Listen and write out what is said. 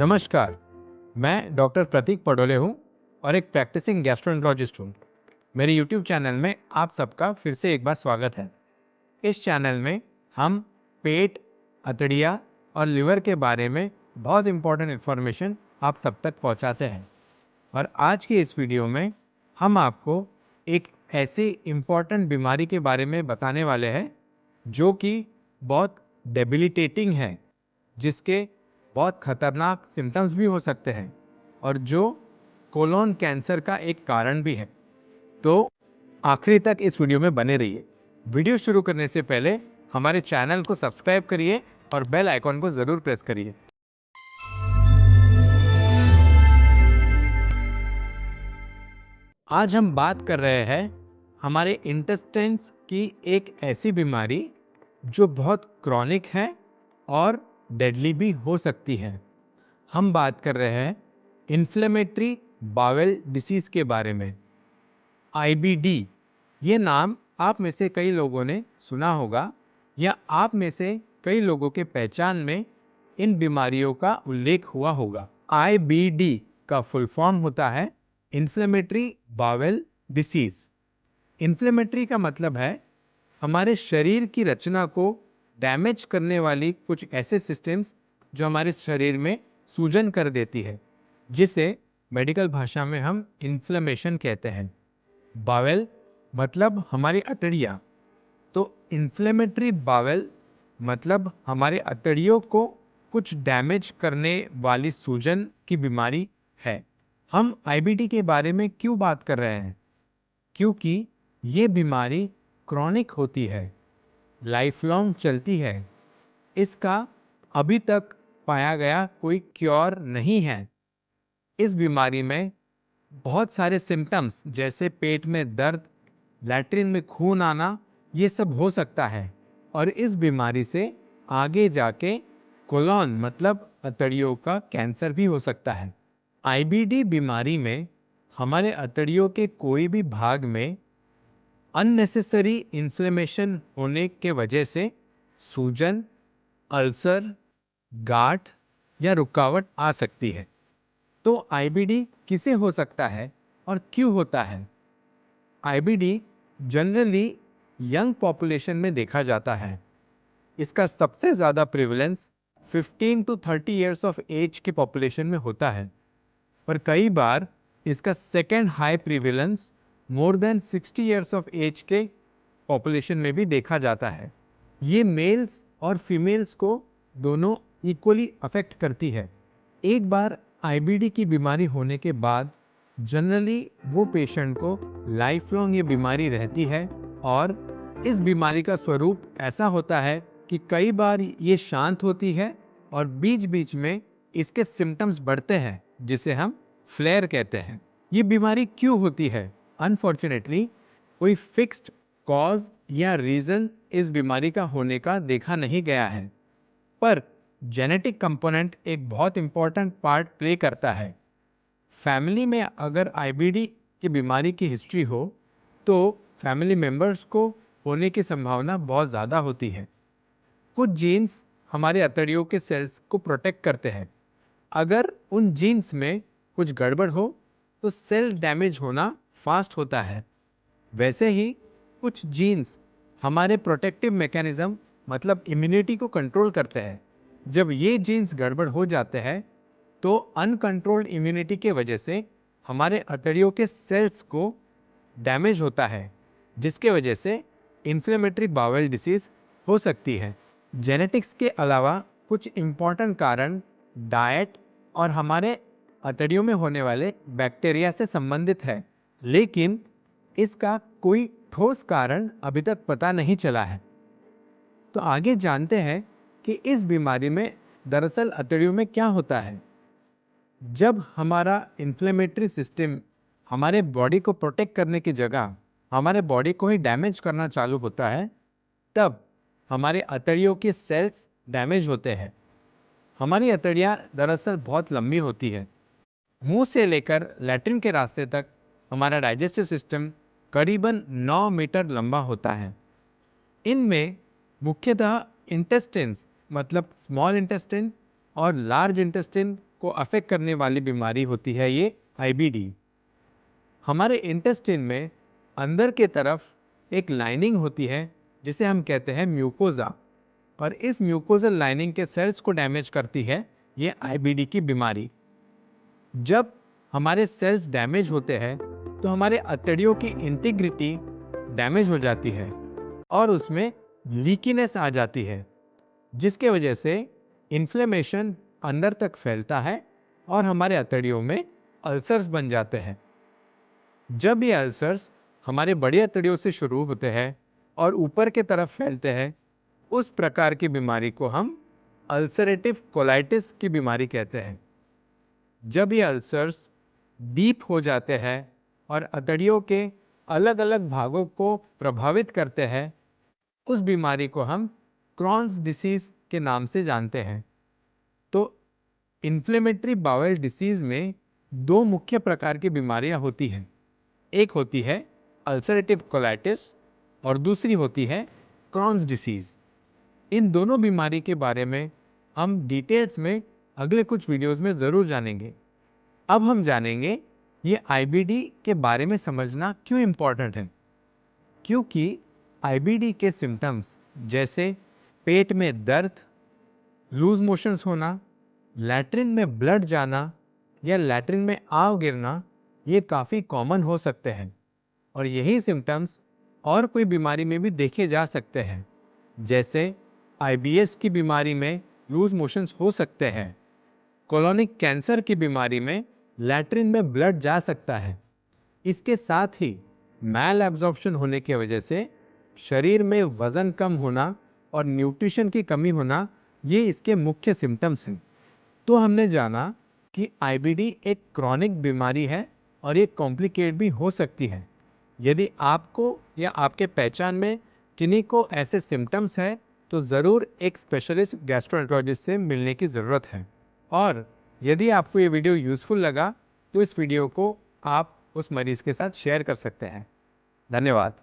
नमस्कार, मैं डॉक्टर प्रतीक पडोले हूँ और एक प्रैक्टिसिंग गैस्ट्रोएंटरोलॉजिस्ट हूँ। मेरे यूट्यूब चैनल में आप सबका फिर से एक बार स्वागत है। इस चैनल में हम पेट, अतड़िया और लिवर के बारे में बहुत इम्पोर्टेंट इन्फॉर्मेशन आप सब तक पहुँचाते हैं। और आज की इस वीडियो में हम आपको एक ऐसी इम्पोर्टेंट बीमारी के बारे में बताने वाले हैं जो कि बहुत डेबिलिटेटिंग है, जिसके बहुत खतरनाक सिम्टम्स भी हो सकते हैं और जो कोलोन कैंसर का एक कारण भी है। तो आखिरी तक इस वीडियो में बने रहिए। वीडियो शुरू करने से पहले हमारे चैनल को सब्सक्राइब करिए और बेल आइकॉन को ज़रूर प्रेस करिए। आज हम बात कर रहे हैं हमारे इंटेस्टाइन्स की एक ऐसी बीमारी जो बहुत क्रॉनिक है और डेडली भी हो सकती है। हम बात कर रहे हैं इन्फ्लेमेटरी बावेल डिसीज़ के बारे में, IBD। ये नाम आप में से कई लोगों ने सुना होगा या आप में से कई लोगों के पहचान में इन बीमारियों का उल्लेख हुआ होगा। IBD का फुल फॉर्म होता है इन्फ्लेमेटरी बावेल डिसीज़। इन्फ्लेमेटरी का मतलब है हमारे शरीर की रचना को डैमेज करने वाली कुछ ऐसे सिस्टम्स जो हमारे शरीर में सूजन कर देती है, जिसे मेडिकल भाषा में हम इन्फ्लेमेशन कहते हैं। बावेल मतलब हमारी अतड़ियाँ, तो इन्फ्लेमेटरी बावेल मतलब हमारे अतड़ियों को कुछ डैमेज करने वाली सूजन की बीमारी है। हम IBD के बारे में क्यों बात कर रहे हैं? क्योंकि ये बीमारी क्रॉनिक होती है, लाइफ लॉन्ग चलती है। इसका अभी तक पाया गया कोई क्योर नहीं है। इस बीमारी में बहुत सारे सिम्टम्स जैसे पेट में दर्द, लैट्रिन में खून आना, ये सब हो सकता है और इस बीमारी से आगे जाके कोलोन मतलब अतड़ियों का कैंसर भी हो सकता है। IBD बीमारी में हमारे अतड़ियों के कोई भी भाग में अननेसेसरी इन्फ्लेमेशन होने के वजह से सूजन, अल्सर, गांठ या रुकावट आ सकती है। तो IBD किसे हो सकता है और क्यों होता है? IBD जनरली यंग पॉपुलेशन में देखा जाता है। इसका सबसे ज़्यादा prevalence 15 to 30 years of age के पॉपुलेशन में होता है, पर कई बार इसका second high prevalence more than 60 years of age के पॉपुलेशन में भी देखा जाता है। ये मेल्स और फीमेल्स को दोनों इक्वली अफेक्ट करती है। एक बार IBD की बीमारी होने के बाद जनरली वो पेशेंट को लाइफ लॉन्ग ये बीमारी रहती है और इस बीमारी का स्वरूप ऐसा होता है कि कई बार ये शांत होती है और बीच बीच में इसके सिम्टम्स बढ़ते हैं, जिसे हम फ्लेयर कहते हैं। ये बीमारी क्यों होती है? अनफॉर्चुनेटली कोई फिक्स्ड कॉज या रीज़न इस बीमारी का होने का देखा नहीं गया है, पर जेनेटिक कंपोनेंट एक बहुत इम्पॉर्टेंट पार्ट प्ले करता है। फैमिली में अगर IBD की बीमारी की हिस्ट्री हो तो फैमिली मेंबर्स को होने की संभावना बहुत ज़्यादा होती है। कुछ जीन्स हमारे अतड़ियों के सेल्स को प्रोटेक्ट करते हैं। अगर उन जीन्स में कुछ गड़बड़ हो तो सेल डैमेज होना फास्ट होता है। वैसे ही कुछ जीन्स हमारे प्रोटेक्टिव मैकेनिज्म मतलब इम्यूनिटी को कंट्रोल करते हैं। जब ये जीन्स गड़बड़ हो जाते हैं तो अनकंट्रोल्ड इम्यूनिटी के वजह से हमारे अतड़ियों के सेल्स को डैमेज होता है, जिसके वजह से इन्फ्लेमेटरी बावेल डिसीज़ हो सकती है। जेनेटिक्स के अलावा कुछ इम्पॉर्टेंट कारण डाइट और हमारे अतड़ियों में होने वाले बैक्टीरिया से संबंधित है, लेकिन इसका कोई ठोस कारण अभी तक पता नहीं चला है। तो आगे जानते हैं कि इस बीमारी में दरअसल अतड़ियों में क्या होता है। जब हमारा इन्फ्लेमेटरी सिस्टम हमारे बॉडी को प्रोटेक्ट करने की जगह हमारे बॉडी को ही डैमेज करना चालू होता है, तब हमारे अतड़ियों के सेल्स डैमेज होते हैं। हमारी अतड़ियाँ दरअसल बहुत लंबी होती है। मुंह से लेकर लैट्रिन के रास्ते तक हमारा डाइजेस्टिव सिस्टम करीबन 9 मीटर लंबा होता है। इनमें मुख्यतः इंटेस्टिन्स मतलब स्मॉल इंटेस्टिन और लार्ज इंटेस्टिन को अफेक्ट करने वाली बीमारी होती है ये आईबीडी। हमारे इंटेस्टाइन में अंदर के तरफ एक लाइनिंग होती है जिसे हम कहते हैं म्यूकोजा, और इस म्यूकोजल लाइनिंग के सेल्स को डैमेज करती है ये आईबीडी की बीमारी। जब हमारे सेल्स डैमेज होते हैं तो हमारे अतड़ियों की इंटीग्रिटी डैमेज हो जाती है और उसमें लीकीनेस आ जाती है, जिसके वजह से इन्फ्लेमेशन अंदर तक फैलता है और हमारे अतड़ियों में अल्सर्स बन जाते हैं। जब ये अल्सर्स हमारे बड़ी अतड़ियों से शुरू होते हैं और ऊपर के तरफ फैलते हैं, उस प्रकार की बीमारी को हम अल्सरेटिव कोलाइटिस की बीमारी कहते हैं। जब ये अल्सर्स डीप हो जाते हैं और अतड़ियों के अलग अलग भागों को प्रभावित करते हैं, उस बीमारी को हम क्रॉन्स डिसीज के नाम से जानते हैं। तो इन्फ्लेमेटरी बाउल डिसीज में दो मुख्य प्रकार की बीमारियां होती हैं। एक होती है अल्सरेटिव कोलाइटिस और दूसरी होती है क्रॉन्स डिसीज। इन दोनों बीमारी के बारे में हम डिटेल्स में अगले कुछ वीडियोस में ज़रूर जानेंगे। अब हम जानेंगे ये आईबीडी के बारे में समझना क्यों इम्पॉर्टेंट है। क्योंकि आईबीडी के सिम्टम्स जैसे पेट में दर्द, लूज मोशंस होना, लैट्रिन में ब्लड जाना या लैट्रिन में आव गिरना, ये काफ़ी कॉमन हो सकते हैं और यही सिम्टम्स और कोई बीमारी में भी देखे जा सकते हैं। जैसे आईबीएस की बीमारी में लूज मोशंस हो सकते हैं, कोलोनिक कैंसर की बीमारी में लैट्रिन में ब्लड जा सकता है। इसके साथ ही मैल एब्जॉर्प्शन होने की वजह से शरीर में वज़न कम होना और न्यूट्रिशन की कमी होना, ये इसके मुख्य सिम्टम्स हैं। तो हमने जाना कि आईबीडी एक क्रॉनिक बीमारी है और ये कॉम्प्लिकेट भी हो सकती है। यदि आपको या आपके पहचान में किन्हीं को ऐसे सिम्टम्स हैं तो ज़रूर एक स्पेशलिस्ट गैस्ट्रोएंटरोलॉजिस्ट से मिलने की ज़रूरत है। और यदि आपको ये वीडियो यूज़फुल लगा तो इस वीडियो को आप उस मरीज़ के साथ शेयर कर सकते हैं। धन्यवाद।